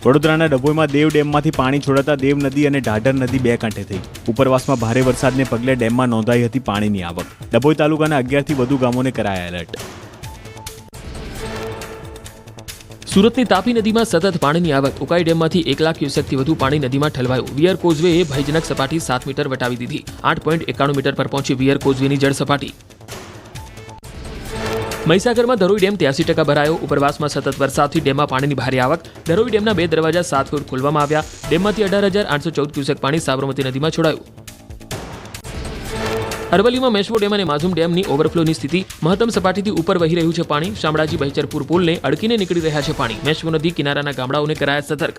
વડોદરાના ડભોઈમાં દેવ ડેમમાંથી પાણી છોડાતા દેવ નદી અને ઢાઢર નદી બે કાંઠે થઈ. ઉપરવાસમાં ભારે વરસાદને પગલે ડેમમાં નોંધાઈ હતી પાણીની આવક. ડભોઈ તાલુકાના 11થી વધુ ગામોને કરાયા એલર્ટ. સુરતની તાપી નદીમાં સતત પાણીની આવક. ઉકાઈ ડેમમાંથી 1 લાખ ક્યુસેકથી વધુ પાણી નદીમાં ઠલવાયું. વિયર કોઝવેએ ભયજનક સપાટી 7 મીટર વટાવી દીધી. 8.91 મીટર પર પહોંચી વિયર કોઝવેની જળ સપાટી. મહીસાગરમાં ધરોઈ ડેમ 83% ભરાયો. ઉપરવાસમાં સતત વરસાદથી ડેમમાં પાણીની ભારે આવક. ધરોઈ ડેમના 2 દરવાજા 7 ફૂટ ખોલવામાં આવ્યા. ડેમમાંથી 18,814 ક્યુસેક પાણી સાબરમતી નદીમાં છોડાયું. અરવલ્લીમાં મેશ્વો ડેમ અને માઝુમ ડેમની ઓવરફ્લોની સ્થિતિ. મહત્તમ સપાટીથી ઉપર વહી રહ્યું છે પાણી. શામળાજી બહેચરપુર પુલને અડકીને નીકળી રહ્યા છે પાણી. મેશ્વો નદી કિનારાના ગામડાઓને કરાયા સતર્ક.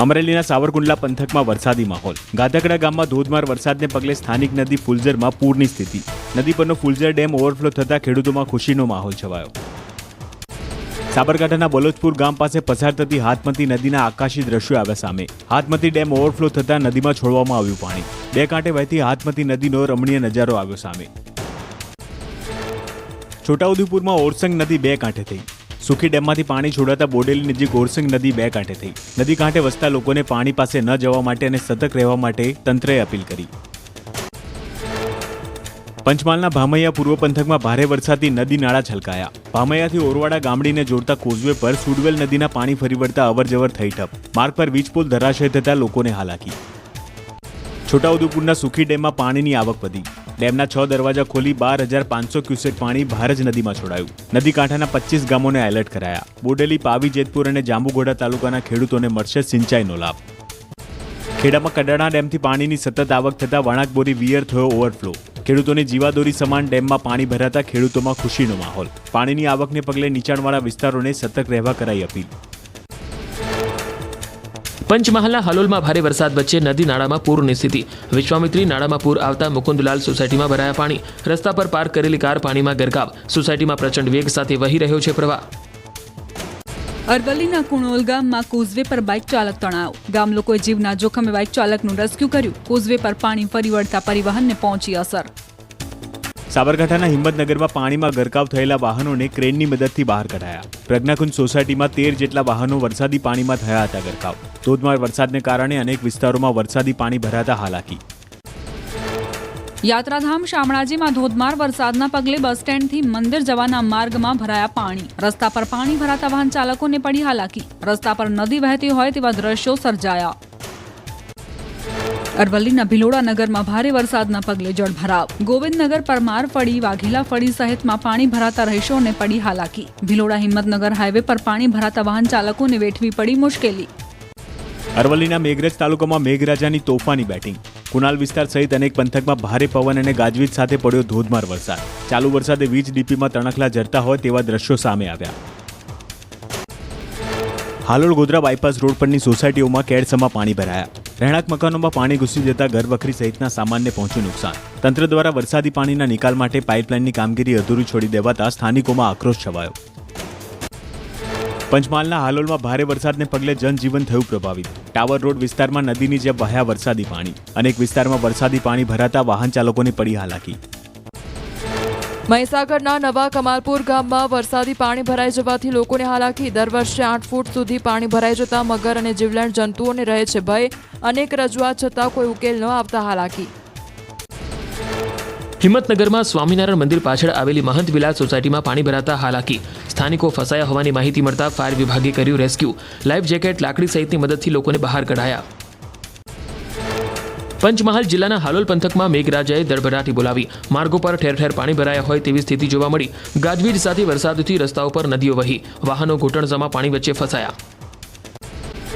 અમરેલીના સાવરકુંડલા પંથકમાં વરસાદી માહોલ. ગાધકડા ગામમાં ધોધમાર વરસાદને પગલે સ્થાનિક નદી ફુલઝરમાં પૂરની સ્થિતિ. નદી પરનો ફુલઝર ડેમ ઓવરફ્લો થતા ખેડૂતોમાં ખુશીનો માહોલ છવાયો. સાબરકાંઠાના બલોચપુર ગામ પાસે પસાર થતી હાથમતી નદીના આકાશી દ્રશ્યો આવ્યા સામે. હાથમતી ડેમ ઓવરફ્લો થતા નદીમાં છોડવામાં આવ્યું પાણી. બે કાંઠે વહેતી હાથમતી નદીનો રમણીય નજારો આવ્યો સામે. છોટાઉદેપુરમાં ઓરસંગ નદી બે કાંઠે થઈ. સુખી ડેમમાંથી પાણી છોડાતા બોડેલી નજીક ઓરસંગ નદી બે કાંઠે થઈ. નદી કાંઠે વસતા લોકોને પાણી પાસે ન જવા માટે અને સતર્ક રહેવા માટે તંત્રએ અપીલ કરી. પંચમહાલના ભામૈયા પૂર્વ પંથકમાં ભારે વરસાદથી નદી નાળા છલકાયા. ભામૈયાથી ઓરવાડા ગામડીને જોડતા કોઝવે પર સુડવેલ નદીના પાણી ફરી વળતા અવરજવર થઈ ઠપ. માર્ગ પર વીજપોલ ધરાશય થતા લોકોને હાલાકી. છોટાઉદેપુરના સુખી ડેમમાં પાણીની આવક વધી. ડેમના 6 દરવાજા ખોલી 12,500 ક્યુસેક પાણી ભારજ નદીમાં છોડાયું. નદી કાંઠાના 25 ગામોને એલર્ટ કરાયા. બોડેલી, પાવી, જેતપુર અને જાંબુઘોડા તાલુકાના ખેડૂતોને મળશે સિંચાઈનો લાભ. ખેડામાં કડાણા ડેમથી પાણીની સતત આવક થતાં વણાકબોરી વિયર થયો ઓવરફ્લો. ખેડૂતોની જીવાદોરી સમાન ડેમમાં પાણી ભરાતા ખેડૂતોમાં ખુશીનો માહોલ. પાણીની આવકને પગલે નીચાણવાળા વિસ્તારોને સતર્ક રહેવા કરાઈ અપીલ. પંચમહાલના હાલોલમાં ભારે વરસાદ વચ્ચે નદી નાળામાં પૂરની સ્થિતિ. વિશ્વામિત્રી નાળામાં પૂર આવતા મુકુંદલાલ સોસાયટીમાં ભરાયા પાણી. રસ્તા પર પાર્ક કરેલી કાર પાણીમાં ગરકાવ. સોસાયટીમાં પ્રચંડ વેગ સાથે વહી રહ્યો છે પ્રવાહ. અરવલ્લીના કુણોલ ગામમાં કોઝવે પર બાઇક ચાલક તણાવ. ગામ લોકોએ જીવના જોખમે બાઇક ચાલકનું રેસ્ક્યુ કર્યું. કોઝવે પર પાણી ફરી વળતા પરિવહનને પહોંચી અસર. સાબરકાંઠાના હિંમતનગરમાં પાણીમાં ગરકાવ થયેલા વાહનોને ક્રેનની મદદથી બહાર કઢાયા. પ્રજ્ઞાકુંજ સોસાયટીમાં 13 જેટલા વાહનો વરસાદી પાણીમાં થયા હતા ગરકાવ. ધોધમાર વરસાદને કારણે અનેક વિસ્તારોમાં વરસાદી પાણી ભરાતા હાલાકી. યાત્રાધામ શામળાજીમાં ધોધમાર વરસાદના પગલે બસ સ્ટેન્ડથી મંદિર જવાના માર્ગમાં ભરાયા પાણી. રસ્તા પર પાણી ભરાતા વાહન ચાલકોને પડી હાલાકી. રસ્તા પર નદી વહેતી હોય તેવા દ્રશ્યો સર્જાયા. અરવલ્લીના ભિલોડા નગરમાં ભારે વરસાદના પગલે જળભરાવ. ગોવિંદનગર, પરમાર ફળી, વાઘેલા ફળી સહિતમાં પાણી ભરાતા રહીશોને પડી હાલાકી. ભિલોડા હિંમતનગર હાઈવે પર પાણી ભરાતા વાહન ચાલકોને વેઠવી પડી મુશ્કેલી. અરવલ્લીના મેઘરજ તાલુકામાં મેઘરાજાની તોફાની બેટિંગ. કુનાલ વિસ્તાર સહિત અનેક પંથકમાં ભારે પવન અને ગાજવીજ સાથે પડ્યો ધોધમાર વરસાદ. ચાલુ વરસાદે વીજ ડીપીમાં તણખલા ઝરતા હોય તેવા દ્રશ્યો સામે આવ્યા. હાલોલ ગોધરા બાયપાસ રોડ પરની સોસાયટીઓમાં કેડસમાં પાણી ભરાયા. રહેણાંક મકાનોમાં પાણી ઘૂસી જતા ઘરવખરી સહિતના સામાનને પહોંચ્યું નુકસાન. તંત્ર દ્વારા વરસાદી પાણીના નિકાલ માટે પાઇપલાઇનની કામગીરી અધૂરી છોડી દેવાતા સ્થાનિકોમાં આક્રોશ છવાયો. પંચમહાલના હાલોલમાં ભારે વરસાદને પગલે જનજીવન થયું પ્રભાવિત. ટાવર રોડ વિસ્તારમાં નદીની જેમ વહ્યા વરસાદી પાણી. અનેક વિસ્તારમાં વરસાદી પાણી ભરાતા વાહન ચાલકોને પડી હાલાકી. મહીસાગરના નવા કમાલપુર ગામમાં વરસાદી પાણી ભરાઈ જવાથી લોકોને હાલાકી. દર વર્ષે 8 ફૂટ સુધી પાણી ભરાઈ જતા મગર અને જીવલેણ જંતુઓને રહે છે ભય. અનેક રજૂઆત છતાં કોઈ ઉકેલ ન આવતા હાલાકી. હિંમતનગરમાં સ્વામિનારાયણ મંદિર પાછળ આવેલી મહંત વિલાસ સોસાયટીમાં પાણી ભરાતા હાલાકી. સ્થાનિકો ફસાયા હોવાની માહિતી મળતા ફાયર વિભાગે કર્યું રેસ્ક્યુ. લાઈફ જેકેટ, લાકડી સહિતની મદદથી લોકોને બહાર કઢાયા. પંચમહાલ જિલ્લાના હાલોલ પંથકમાં મેઘરાજાએ દળભડાટી બોલાવી. માર્ગો પર ઠેર ઠેર પાણી ભરાયા હોય તેવી સ્થિતિ જોવા મળી. ગાજવીજ સાથે વરસાદથી રસ્તાઓ પર નદીઓ વહી. વાહનો ઘૂંટણસામાં પાણી વચ્ચે ફસાયા.